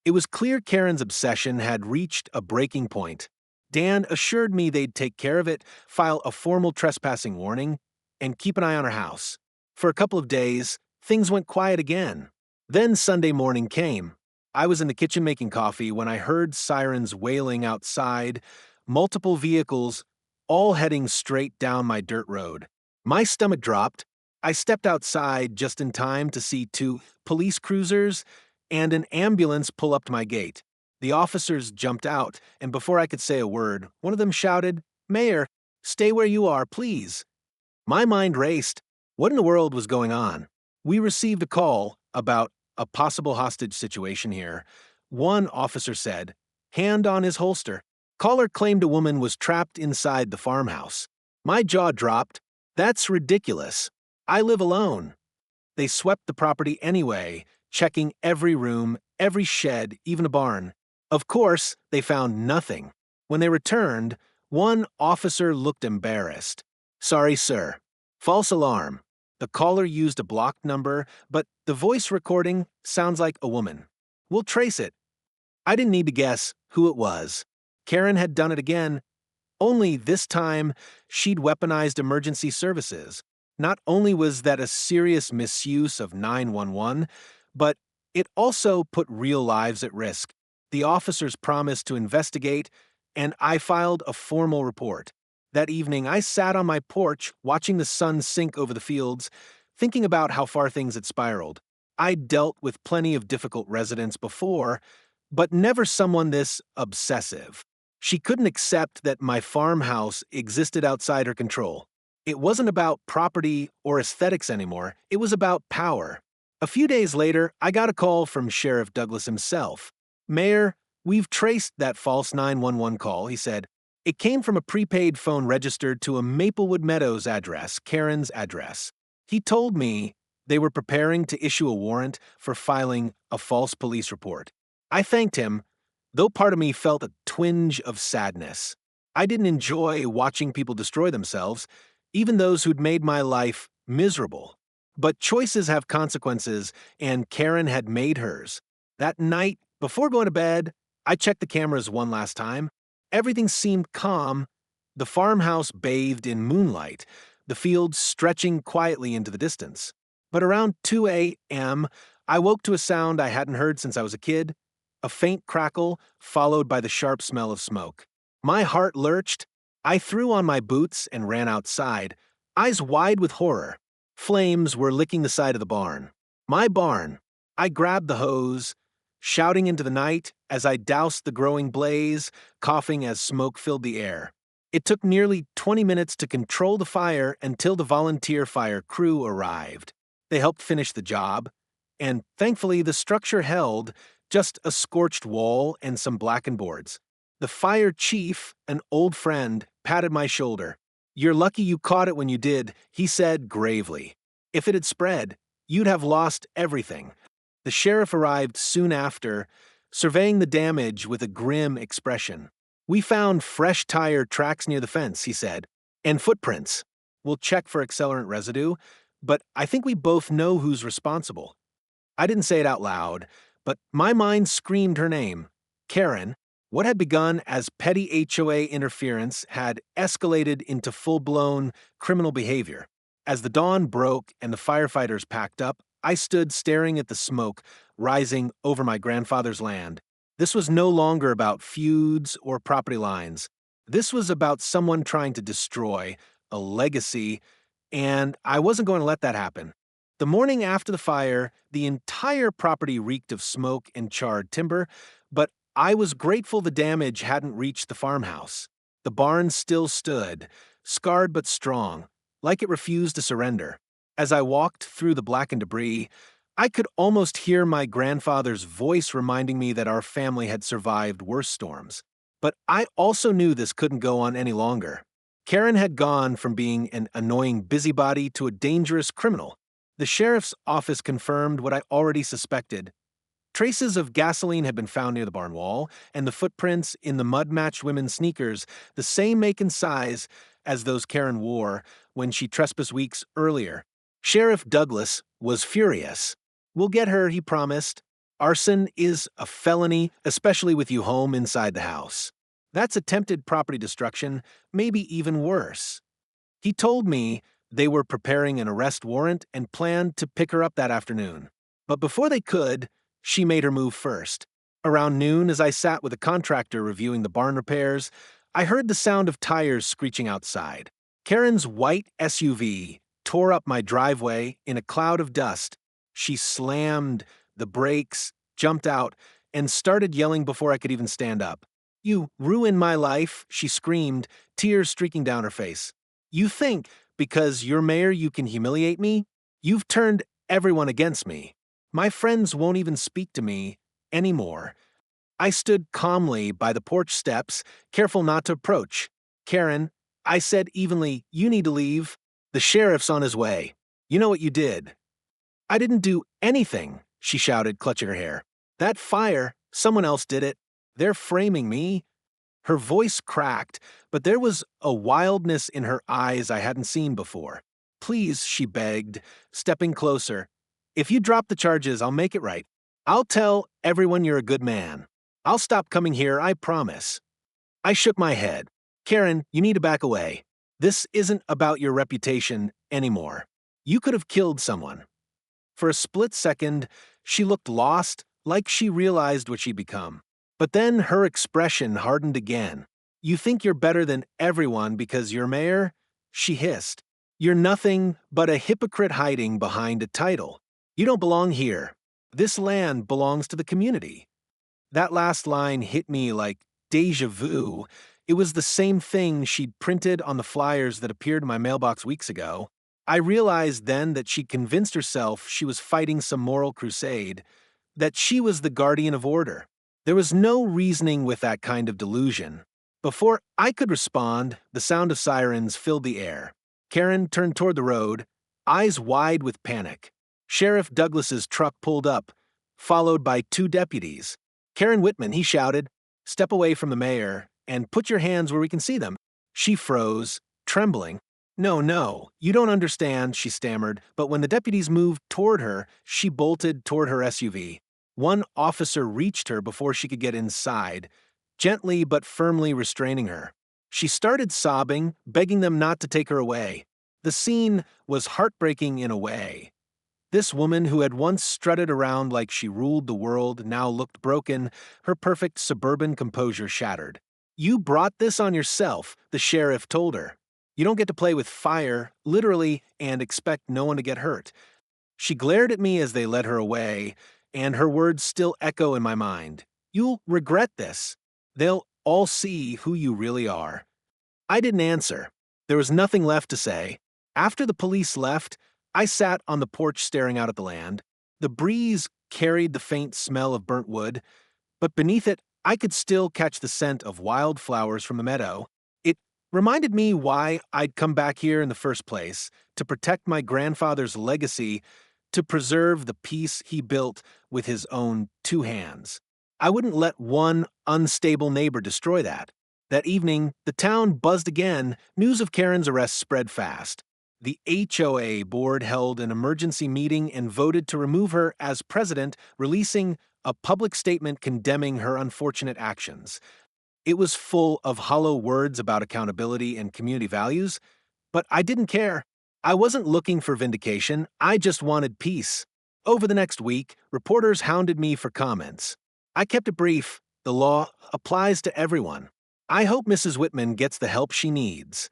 It was clear Karen's obsession had reached a breaking point. Dan assured me they'd take care of it, file a formal trespassing warning, and keep an eye on her house. For a couple of days, things went quiet again. Then Sunday morning came. I was in the kitchen making coffee when I heard sirens wailing outside, multiple vehicles, all heading straight down my dirt road. My stomach dropped. I stepped outside just in time to see two police cruisers and an ambulance pull up to my gate. The officers jumped out, and before I could say a word, one of them shouted, "Mayor, stay where you are, please." My mind raced. What in the world was going on? We received a call about a possible hostage situation here. One officer said, "Hand on his holster." Caller claimed a woman was trapped inside the farmhouse. My jaw dropped. That's ridiculous. I live alone. They swept the property anyway, checking every room, every shed, even a barn. Of course, they found nothing. When they returned, one officer looked embarrassed. "Sorry, sir. False alarm. The caller used a blocked number, but the voice recording sounds like a woman. We'll trace it." I didn't need to guess who it was. Karen had done it again, only this time she'd weaponized emergency services. Not only was that a serious misuse of 911, but it also put real lives at risk. The officers promised to investigate, and I filed a formal report. That evening, I sat on my porch watching the sun sink over the fields, thinking about how far things had spiraled. I'd dealt with plenty of difficult residents before, but never someone this obsessive. She couldn't accept that my farmhouse existed outside her control. It wasn't about property or aesthetics anymore, it was about power. A few days later, I got a call from Sheriff Douglas himself. "Mayor, we've traced that false 911 call," he said. "It came from a prepaid phone registered to a Maplewood Meadows address, Karen's address." He told me they were preparing to issue a warrant for filing a false police report. I thanked him, though part of me felt a twinge of sadness. I didn't enjoy watching people destroy themselves, even those who'd made my life miserable. But choices have consequences, and Karen had made hers. That night, before going to bed, I checked the cameras one last time. Everything seemed calm. The farmhouse bathed in moonlight, the fields stretching quietly into the distance. But around 2 a.m., I woke to a sound I hadn't heard since I was a kid, a faint crackle followed by the sharp smell of smoke. My heart lurched. I threw on my boots and ran outside, eyes wide with horror. Flames were licking the side of the barn. My barn. I grabbed the hose, shouting into the night as I doused the growing blaze, coughing as smoke filled the air. It took nearly 20 minutes to control the fire until the volunteer fire crew arrived. They helped finish the job, and thankfully the structure held, just a scorched wall and some blackened boards. The fire chief, an old friend, patted my shoulder. "You're lucky you caught it when you did," he said gravely. "If it had spread, you'd have lost everything." The sheriff arrived soon after, surveying the damage with a grim expression. "We found fresh tire tracks near the fence," he said, "and footprints. We'll check for accelerant residue, but I think we both know who's responsible." I didn't say it out loud, but my mind screamed her name. Karen. What had begun as petty HOA interference had escalated into full-blown criminal behavior. As the dawn broke and the firefighters packed up, I stood staring at the smoke rising over my grandfather's land. This was no longer about feuds or property lines. This was about someone trying to destroy a legacy, and I wasn't going to let that happen. The morning after the fire, the entire property reeked of smoke and charred timber, but I was grateful the damage hadn't reached the farmhouse. The barn still stood, scarred but strong, like it refused to surrender. As I walked through the blackened debris, I could almost hear my grandfather's voice reminding me that our family had survived worse storms. But I also knew this couldn't go on any longer. Karen had gone from being an annoying busybody to a dangerous criminal. The sheriff's office confirmed what I already suspected. Traces of gasoline had been found near the barn wall, and the footprints in the mud-matched women's sneakers, the same make and size as those Karen wore when she trespassed weeks earlier. Sheriff Douglas was furious. "We'll get her," he promised. "Arson is a felony, especially with you home inside the house. That's attempted property destruction, maybe even worse." He told me they were preparing an arrest warrant and planned to pick her up that afternoon. But before they could, she made her move first. Around noon, as I sat with a contractor reviewing the barn repairs, I heard the sound of tires screeching outside. Karen's white SUV tore up my driveway in a cloud of dust. She slammed the brakes, jumped out, and started yelling before I could even stand up. "You ruined my life," she screamed, tears streaking down her face. "You think, because you're mayor, you can humiliate me? You've turned everyone against me. My friends won't even speak to me anymore." I stood calmly by the porch steps, careful not to approach. "Karen," I said evenly, "you need to leave. The sheriff's on his way. You know what you did." "I didn't do anything," she shouted, clutching her hair. "That fire, someone else did it. They're framing me." Her voice cracked, but there was a wildness in her eyes I hadn't seen before. "Please," she begged, stepping closer. "If you drop the charges, I'll make it right. I'll tell everyone you're a good man. I'll stop coming here, I promise." I shook my head. "Karen, you need to back away. This isn't about your reputation anymore. You could have killed someone." For a split second, she looked lost, like she realized what she'd become. But then her expression hardened again. "You think you're better than everyone because you're mayor?" she hissed. "You're nothing but a hypocrite hiding behind a title. You don't belong here. This land belongs to the community." That last line hit me like déjà vu. It was the same thing she'd printed on the flyers that appeared in my mailbox weeks ago. I realized then that she'd convinced herself she was fighting some moral crusade, that she was the guardian of order. There was no reasoning with that kind of delusion. Before I could respond, the sound of sirens filled the air. Karen turned toward the road, eyes wide with panic. Sheriff Douglas's truck pulled up, followed by 2 deputies. "Karen Whitman," he shouted, "step away from the mayor and put your hands where we can see them." She froze, trembling. "No, no, you don't understand," she stammered, but when the deputies moved toward her, she bolted toward her SUV. One officer reached her before she could get inside, gently but firmly restraining her. She started sobbing, begging them not to take her away. The scene was heartbreaking in a way. This woman who had once strutted around like she ruled the world now looked broken, her perfect suburban composure shattered. "You brought this on yourself," the sheriff told her. "You don't get to play with fire, literally, and expect no one to get hurt." She glared at me as they led her away, and her words still echo in my mind. "You'll regret this. They'll all see who you really are." I didn't answer. There was nothing left to say. After the police left, I sat on the porch staring out at the land. The breeze carried the faint smell of burnt wood, but beneath it, I could still catch the scent of wild flowers from the meadow. It reminded me why I'd come back here in the first place, to protect my grandfather's legacy, to preserve the peace he built with his own two hands. I wouldn't let one unstable neighbor destroy that. That evening, the town buzzed again. News of Karen's arrest spread fast. The HOA board held an emergency meeting and voted to remove her as president, releasing a public statement condemning her unfortunate actions. It was full of hollow words about accountability and community values, but I didn't care. I wasn't looking for vindication, I just wanted peace. Over the next week, reporters hounded me for comments. I kept it brief. The law applies to everyone. I hope Mrs. Whitman gets the help she needs.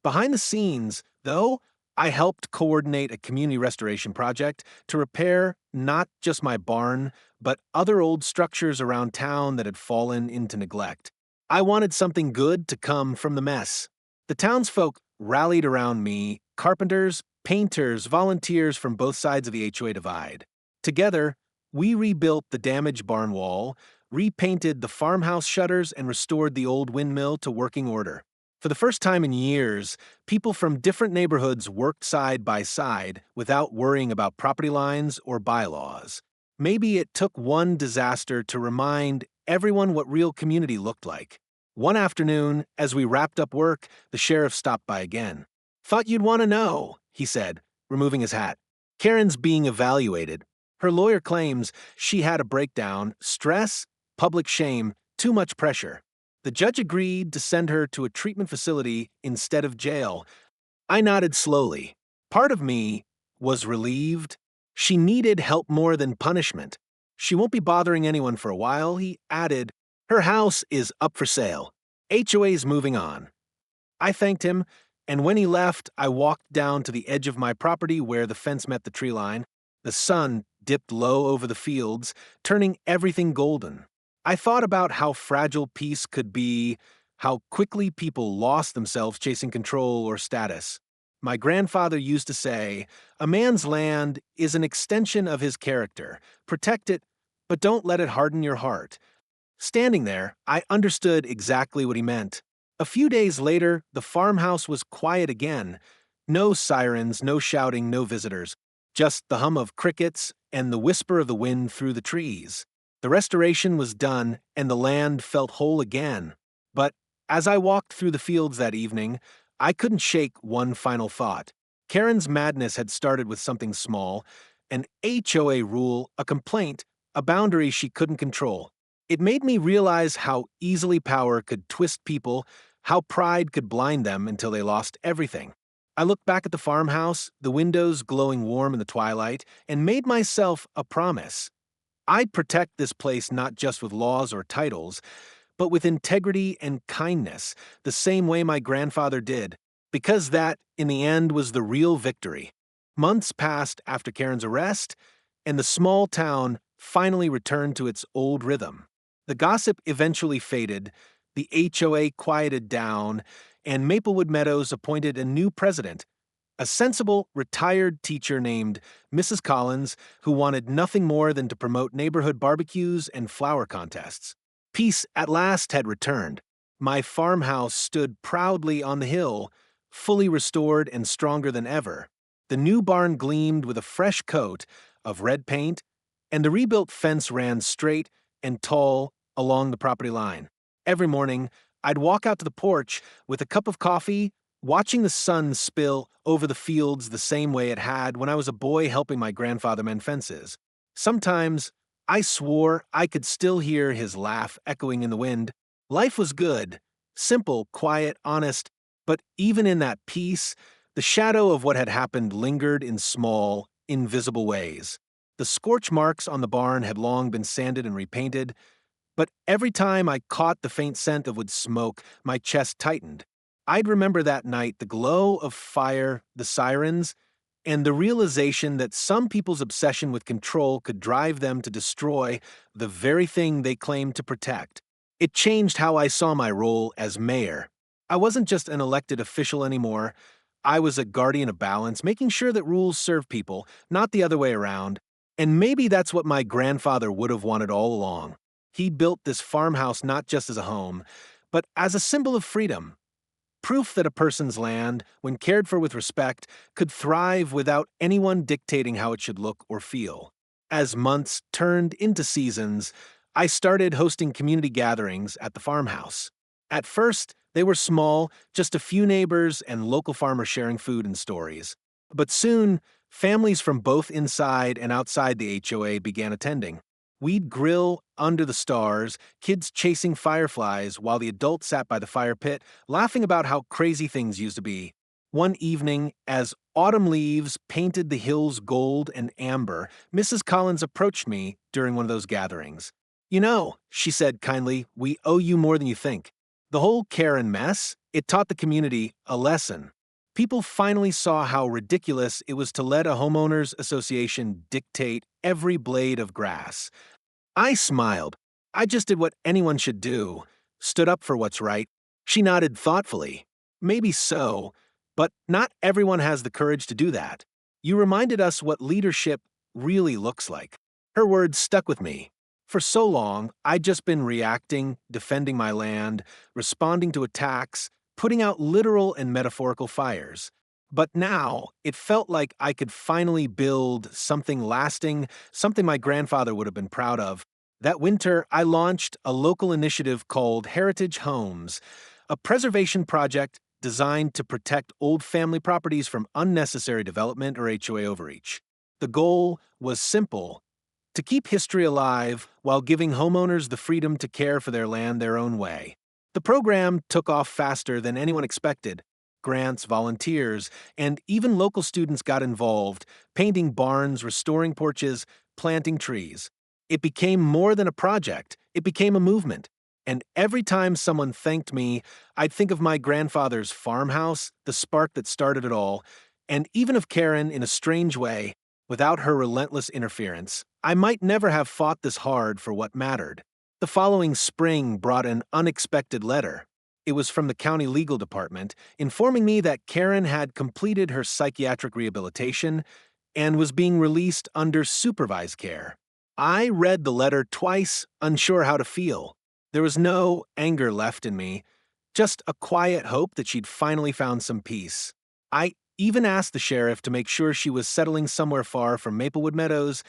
Behind the scenes, though, I helped coordinate a community restoration project to repair not just my barn, but other old structures around town that had fallen into neglect. I wanted something good to come from the mess. The townsfolk rallied around me, carpenters, painters, volunteers from both sides of the HOA divide. Together, we rebuilt the damaged barn wall, repainted the farmhouse shutters, and restored the old windmill to working order. For the first time in years, people from different neighborhoods worked side by side without worrying about property lines or bylaws. Maybe it took one disaster to remind everyone what real community looked like. One afternoon, as we wrapped up work, the sheriff stopped by again. "Thought you'd want to know," he said, removing his hat. "Karen's being evaluated. Her lawyer claims she had a breakdown, stress, public shame, too much pressure. The judge agreed to send her to a treatment facility instead of jail." I nodded slowly. Part of me was relieved. She needed help more than punishment. "She won't be bothering anyone for a while," he added. "Her house is up for sale. HOA's moving on." I thanked him, and when he left, I walked down to the edge of my property where the fence met the tree line. The sun dipped low over the fields, turning everything golden. I thought about how fragile peace could be, how quickly people lost themselves chasing control or status. My grandfather used to say, "A man's land is an extension of his character. Protect it, but don't let it harden your heart." Standing there, I understood exactly what he meant. A few days later, the farmhouse was quiet again. No sirens, no shouting, no visitors. Just the hum of crickets and the whisper of the wind through the trees. The restoration was done, and the land felt whole again. But as I walked through the fields that evening, I couldn't shake one final thought. Karen's madness had started with something small, an HOA rule, a complaint, a boundary she couldn't control. It made me realize how easily power could twist people, how pride could blind them until they lost everything. I looked back at the farmhouse, the windows glowing warm in the twilight, and made myself a promise. I'd protect this place not just with laws or titles, but with integrity and kindness, the same way my grandfather did, because that, in the end, was the real victory. Months passed after Karen's arrest, and the small town finally returned to its old rhythm. The gossip eventually faded, the HOA quieted down, and Maplewood Meadows appointed a new president, a sensible, retired teacher named Mrs. Collins, who wanted nothing more than to promote neighborhood barbecues and flower contests. Peace at last had returned. My farmhouse stood proudly on the hill, fully restored and stronger than ever. The new barn gleamed with a fresh coat of red paint, and the rebuilt fence ran straight and tall along the property line. Every morning, I'd walk out to the porch with a cup of coffee, watching the sun spill over the fields the same way it had when I was a boy helping my grandfather mend fences. Sometimes I swore I could still hear his laugh echoing in the wind. Life was good, simple, quiet, honest, but even in that peace, the shadow of what had happened lingered in small, invisible ways. The scorch marks on the barn had long been sanded and repainted, but every time I caught the faint scent of wood smoke, my chest tightened. I'd remember that night the glow of fire, the sirens, and the realization that some people's obsession with control could drive them to destroy the very thing they claimed to protect. It changed how I saw my role as mayor. I wasn't just an elected official anymore. I was a guardian of balance, making sure that rules serve people, not the other way around. And maybe that's what my grandfather would have wanted all along. He built this farmhouse not just as a home, but as a symbol of freedom. Proof that a person's land, when cared for with respect, could thrive without anyone dictating how it should look or feel. As months turned into seasons, I started hosting community gatherings at the farmhouse. At first, they were small, just a few neighbors and local farmers sharing food and stories. But soon, families from both inside and outside the HOA began attending. We'd grill under the stars, kids chasing fireflies while the adults sat by the fire pit, laughing about how crazy things used to be. One evening, as autumn leaves painted the hills gold and amber, Mrs. Collins approached me during one of those gatherings. "You know," she said kindly, "we owe you more than you think." The whole Karen mess, it taught the community a lesson. People finally saw how ridiculous it was to let a homeowners association dictate every blade of grass. I smiled. I just did what anyone should do, stood up for what's right. She nodded thoughtfully. Maybe so, but not everyone has the courage to do that. You reminded us what leadership really looks like. Her words stuck with me. For so long, I'd just been reacting, defending my land, responding to attacks, putting out literal and metaphorical fires. But now, it felt like I could finally build something lasting, something my grandfather would have been proud of. That winter, I launched a local initiative called Heritage Homes, a preservation project designed to protect old family properties from unnecessary development or HOA overreach. The goal was simple: to keep history alive while giving homeowners the freedom to care for their land their own way. The program took off faster than anyone expected. Grants, volunteers, and even local students got involved, painting barns, restoring porches, planting trees. It became more than a project, it became a movement. And every time someone thanked me, I'd think of my grandfather's farmhouse, the spark that started it all, and even of Karen in a strange way. Without her relentless interference, I might never have fought this hard for what mattered. The following spring brought an unexpected letter. It was from the county legal department, informing me that Karen had completed her psychiatric rehabilitation and was being released under supervised care. I read the letter twice, unsure how to feel. There was no anger left in me, just a quiet hope that she'd finally found some peace. I even asked the sheriff to make sure she was settling somewhere far from Maplewood Meadows,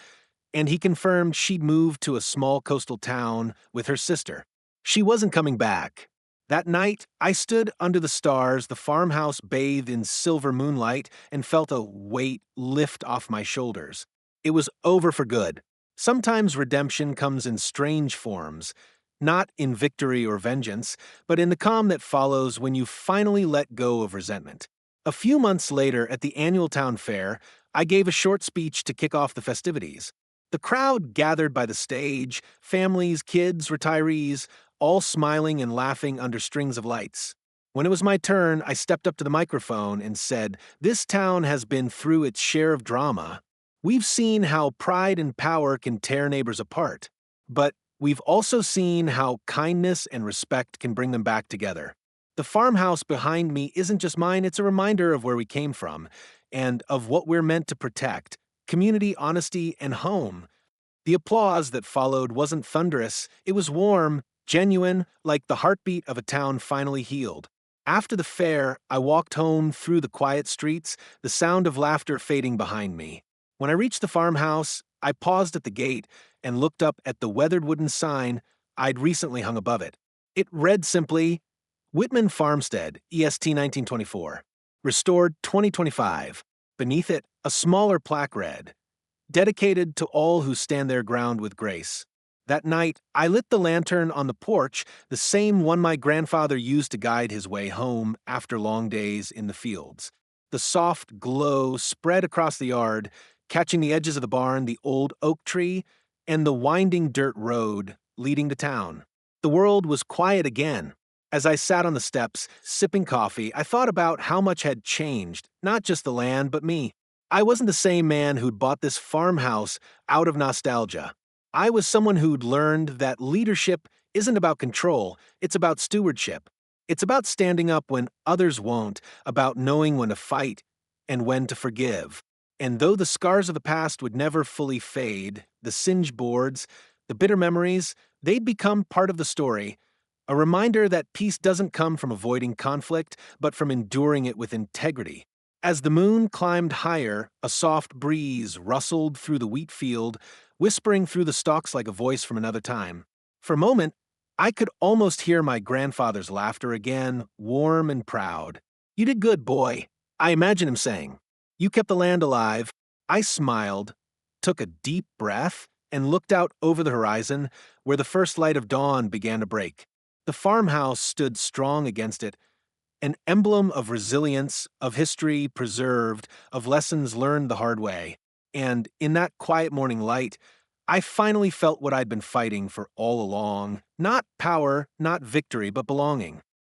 and he confirmed she'd moved to a small coastal town with her sister. She wasn't coming back. That night, I stood under the stars, the farmhouse bathed in silver moonlight, and felt a weight lift off my shoulders. It was over for good. Sometimes redemption comes in strange forms, not in victory or vengeance, but in the calm that follows when you finally let go of resentment. A few months later, at the annual town fair, I gave a short speech to kick off the festivities. The crowd gathered by the stage, families, kids, retirees, all smiling and laughing under strings of lights. When it was my turn, I stepped up to the microphone and said, "This town has been through its share of drama. We've seen how pride and power can tear neighbors apart, but we've also seen how kindness and respect can bring them back together. The farmhouse behind me isn't just mine, it's a reminder of where we came from and of what we're meant to protect: community, honesty, and home." The applause that followed wasn't thunderous, it was warm, genuine, like the heartbeat of a town finally healed. After the fair, I walked home through the quiet streets, the sound of laughter fading behind me. When I reached the farmhouse, I paused at the gate and looked up at the weathered wooden sign I'd recently hung above it. It read simply, "Whitman Farmstead, EST 1924. Restored 2025. Beneath it, a smaller plaque read, "Dedicated to all who stand their ground with grace." That night, I lit the lantern on the porch, the same one my grandfather used to guide his way home after long days in the fields. The soft glow spread across the yard, catching the edges of the barn, the old oak tree, and the winding dirt road leading to town. The world was quiet again. As I sat on the steps, sipping coffee, I thought about how much had changed, not just the land, but me. I wasn't the same man who'd bought this farmhouse out of nostalgia. I was someone who'd learned that leadership isn't about control, it's about stewardship. It's about standing up when others won't, about knowing when to fight and when to forgive. And though the scars of the past would never fully fade, the singed boards, the bitter memories, they'd become part of the story. A reminder that peace doesn't come from avoiding conflict, but from enduring it with integrity. As the moon climbed higher, a soft breeze rustled through the wheat field, whispering through the stalks like a voice from another time. For a moment, I could almost hear my grandfather's laughter again, warm and proud. "You did good, boy," I imagine him saying. "You kept the land alive." I smiled, took a deep breath, and looked out over the horizon where the first light of dawn began to break. The farmhouse stood strong against it, an emblem of resilience, of history preserved, of lessons learned the hard way. And in that quiet morning light, I finally felt what I'd been fighting for all along. Not power, not victory, but belonging.